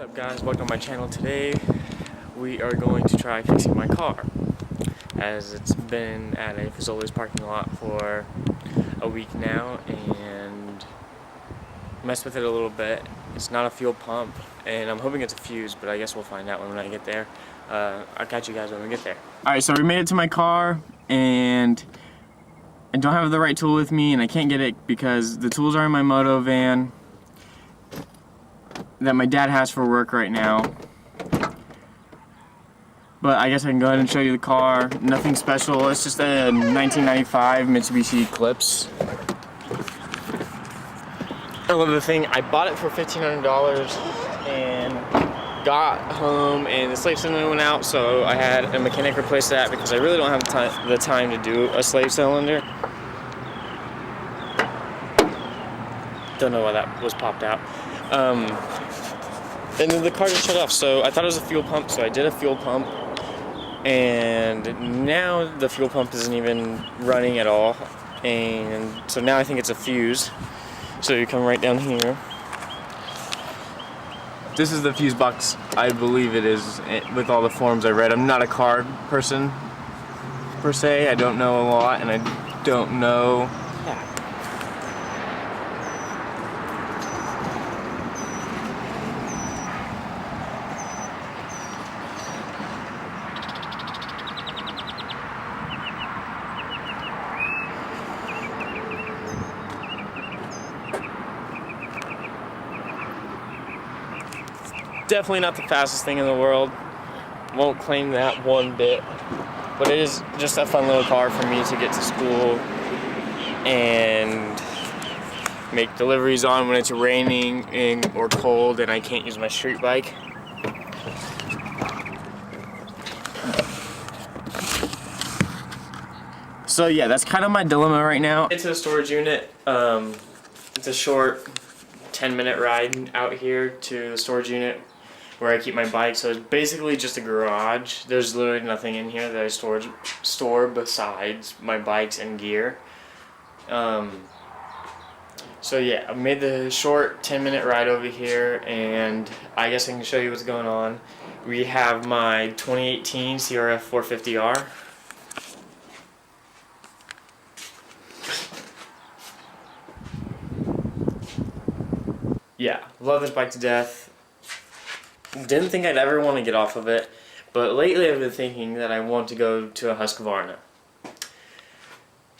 up guys, welcome to my channel. Today we are going to try fixing my car, as it's been at a Fazoli's parking lot for a week now and messed with it a little bit. It's not a fuel pump and I'm hoping it's a fuse, but I guess we'll find out when I get there. I'll catch you guys when we get there. Alright, so we made it to my car and I don't have the right tool with me and I can't get it because the tools are in my moto van that my dad has for work right now. But I guess I can go ahead and show you the car. Nothing special, it's just a 1995 Mitsubishi Eclipse. I love the thing. I bought it for $1,500 and got home and the slave cylinder went out, so I had a mechanic replace that because I really don't have the time to do a slave cylinder. Don't know why that was popped out. And then the car just shut off, so I thought it was a fuel pump, so I did a fuel pump, and now the fuel pump isn't even running at all, and so now I think it's a fuse. So you come right down here. This is the fuse box, I believe it is, with all the forms I read. I'm not a car person, per se. I don't know a lot, and I don't know. Definitely not the fastest thing in the world. Won't claim that one bit. But it is just a fun little car for me to get to school and make deliveries on when it's raining or cold and I can't use my street bike. So yeah, that's kind of my dilemma right now. It's a storage unit. It's a short 10-minute ride out here to the storage unit where I keep my bike. So it's basically just a garage. There's literally nothing in here that I store besides my bikes and gear. So yeah, I made the short 10-minute ride over here, and I guess I can show you what's going on. We have my 2018 CRF 450R. Yeah, love this bike to death. Didn't think I'd ever want to get off of it, but lately I've been thinking that I want to go to a Husqvarna.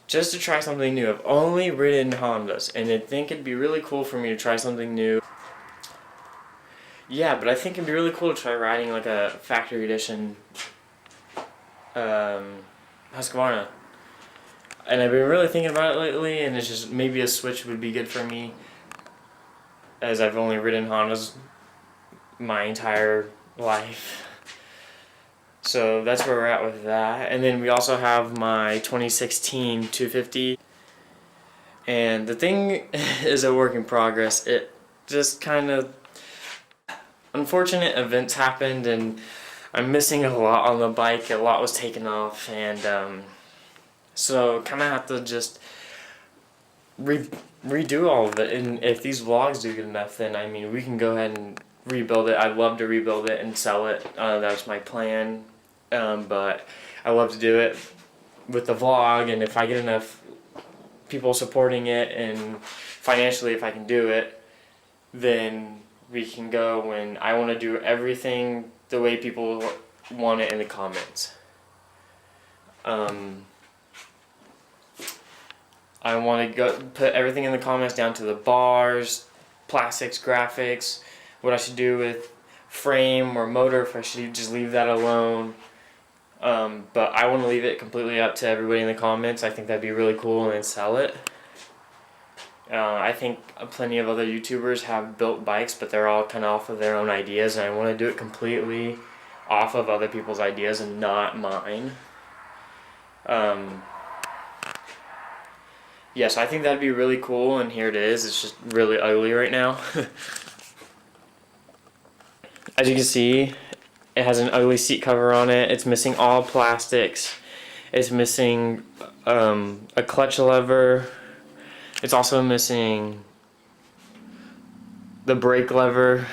Just to try something new. I've only ridden Hondas, and I think it'd be really cool for me to try something new. Yeah, but I think it'd be really cool to try riding like a factory edition Husqvarna. And I've been really thinking about it lately, and it's just maybe a switch would be good for me, as I've only ridden Hondas my entire life. So that's where we're at with that. And then we also have my 2016 250. And the thing is a work in progress. It just kind of... unfortunate events happened and I'm missing a lot on the bike. A lot was taken off, and so kind of have to just redo all of it. And if these vlogs do good enough, then I mean we can go ahead and rebuild it. I'd love to rebuild it and sell it. That's my plan. But I love to do it with the vlog, and if I get enough people supporting it and financially if I can do it, then we can go, and I want to do everything the way people want it in the comments. I want to go put everything in the comments down to the bars, plastics, graphics, what I should do with frame or motor, if I should just leave that alone. But I want to leave it completely up to everybody in the comments. I think that'd be really cool, and then sell it. I think plenty of other YouTubers have built bikes, but they're all kind of off of their own ideas, and I want to do it completely off of other people's ideas and not mine. Yes, I think that'd be really cool, and here it is. It's just really ugly right now. As you can see, it has an ugly seat cover on it. It's missing all plastics. It's missing a clutch lever. It's also missing the brake lever.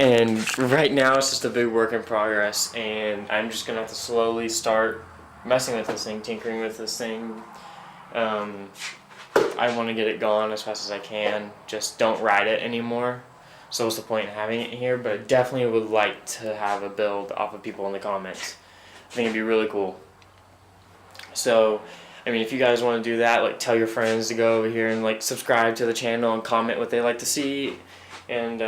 And right now it's just a big work in progress, and I'm just gonna have to slowly start messing with this thing, tinkering with this thing. I want to get it gone as fast as I can. Just don't ride it anymore. So what's the point in having it here? But I definitely would like to have a build off of people in the comments. I think it'd be really cool. So, I mean, if you guys want to do that, like tell your friends to go over here and like subscribe to the channel and comment what they like to see. And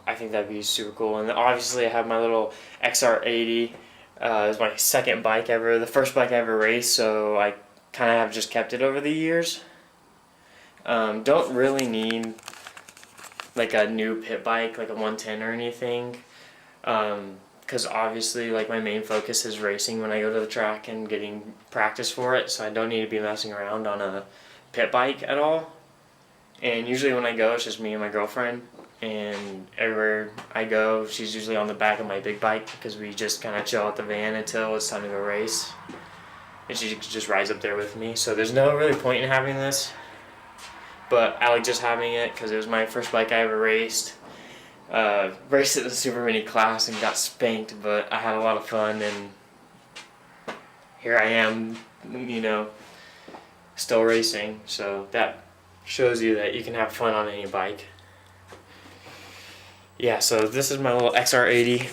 I think that'd be super cool. And obviously I have my little XR80. It's my second bike ever. The first bike I ever raced, so I kind of have just kept it over the years. Don't really need like a new pit bike, like a 110 or anything, because obviously like my main focus is racing when I go to the track and getting practice for it, so I don't need to be messing around on a pit bike at all. And usually when I go, it's just me and my girlfriend, and everywhere I go, she's usually on the back of my big bike because we just kind of chill at the van until it's time to go race, and she just rides up there with me. So there's no really point in having this. But I like just having it because it was my first bike I ever raced. Raced at the Super Mini class and got spanked, but I had a lot of fun, and here I am, you know, still racing. So that shows you that you can have fun on any bike. Yeah, so this is my little XR80.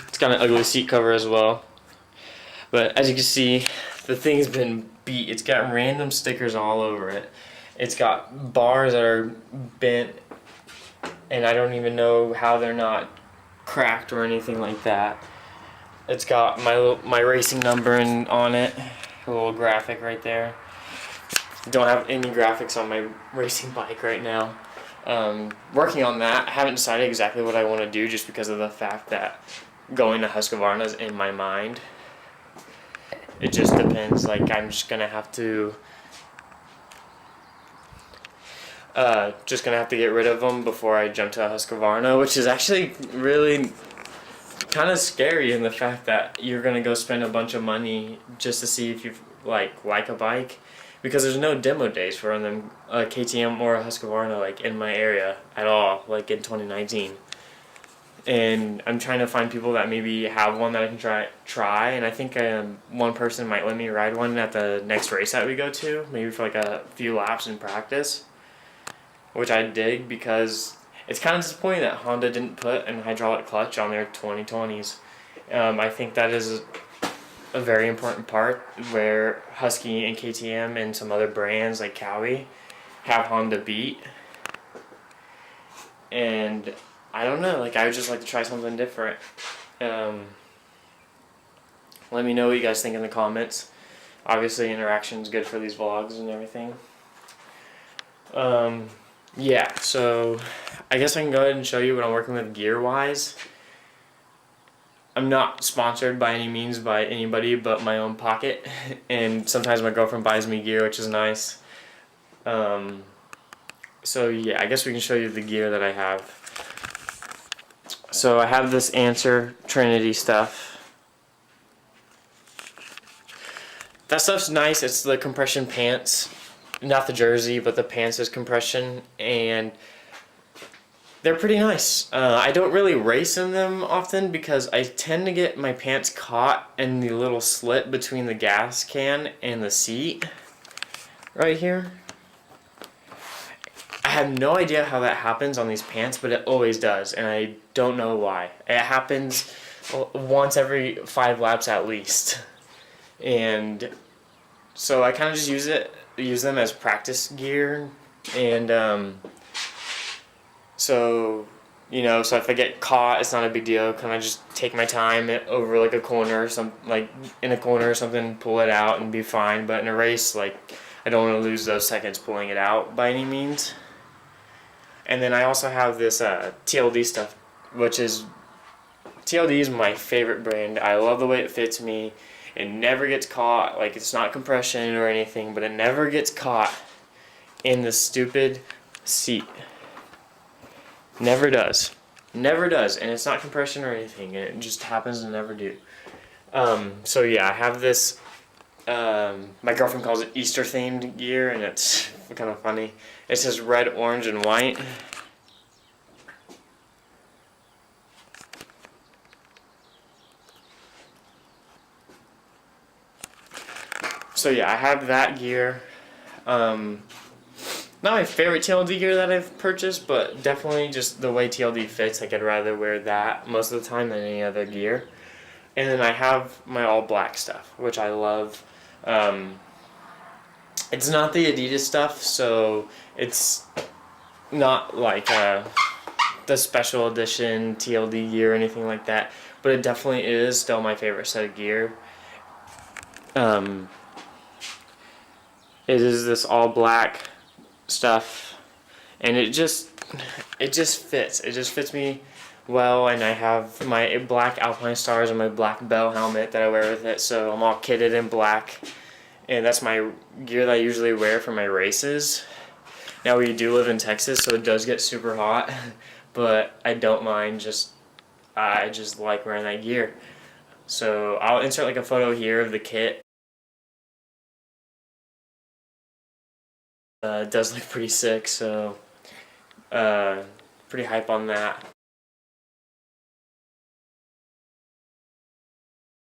It's got an ugly seat cover as well. But as you can see, the thing's been beat. It's got random stickers all over it. It's got bars that are bent, and I don't even know how they're not cracked or anything like that. It's got my racing number on it, a little graphic right there. Don't have any graphics on my racing bike right now. Working on that. I haven't decided exactly what I want to do just because of the fact that going to Husqvarna is in my mind. It just depends. Like, I'm just gonna have to get rid of them before I jump to a Husqvarna, which is actually really kind of scary in the fact that you're gonna go spend a bunch of money just to see if you like a bike, because there's no demo days for them, KTM or a Husqvarna like in my area at all, like in 2019. And I'm trying to find people that maybe have one that I can try, and I think one person might let me ride one at the next race that we go to, maybe for like a few laps in practice, which I dig, because it's kind of disappointing that Honda didn't put an hydraulic clutch on their 2020s. I think that is a very important part, where Husky and KTM and some other brands like Cowie have Honda beat. And I don't know, like, I would just like to try something different. Let me know what you guys think in the comments. Obviously, interaction is good for these vlogs and everything. Yeah, so I guess I can go ahead and show you what I'm working with gear-wise. I'm not sponsored by any means by anybody but my own pocket, and sometimes my girlfriend buys me gear, which is nice. So yeah, I guess we can show you the gear that I have. So I have this Answer Trinity stuff. That stuff's nice. It's the compression pants, not the jersey, but the pants is compression, and they're pretty nice. I don't really race in them often because I tend to get my pants caught in the little slit between the gas can and the seat right here. I have no idea how that happens on these pants, but it always does, and I don't know why. It happens once every 5 laps at least. And so I kind of just use them as practice gear, and so, you know, so if I get caught, it's not a big deal. Kind of just take my time over like a corner or like in a corner or something, pull it out and be fine. But in a race, like, I don't want to lose those seconds pulling it out by any means. And then I also have this TLD stuff, which is, TLD is my favorite brand. I love the way it fits me. It never gets caught. Like, it's not compression or anything, but it never gets caught in the stupid seat. Never does. Never does. And it's not compression or anything. It just happens to never do. So yeah, I have this, my girlfriend calls it Easter themed gear, and it's kind of funny. It says red, orange, and white. So yeah, I have that gear. Not my favorite TLD gear that I've purchased, but definitely just the way TLD fits. Like I'd rather wear that most of the time than any other gear. And then I have my all black stuff, which I love. It's not the Adidas stuff, so it's not like the special edition TLD gear or anything like that. But it definitely is still my favorite set of gear. It is this all black stuff, and it just fits. It just fits me well, and I have my black Alpine Stars and my black Bell helmet that I wear with it, so I'm all kitted in black, and that's my gear that I usually wear for my races. Now we do live in Texas, so it does get super hot, but I don't mind. I just like wearing that gear. So I'll insert like a photo here of the kit. It does look pretty sick, so pretty hype on that.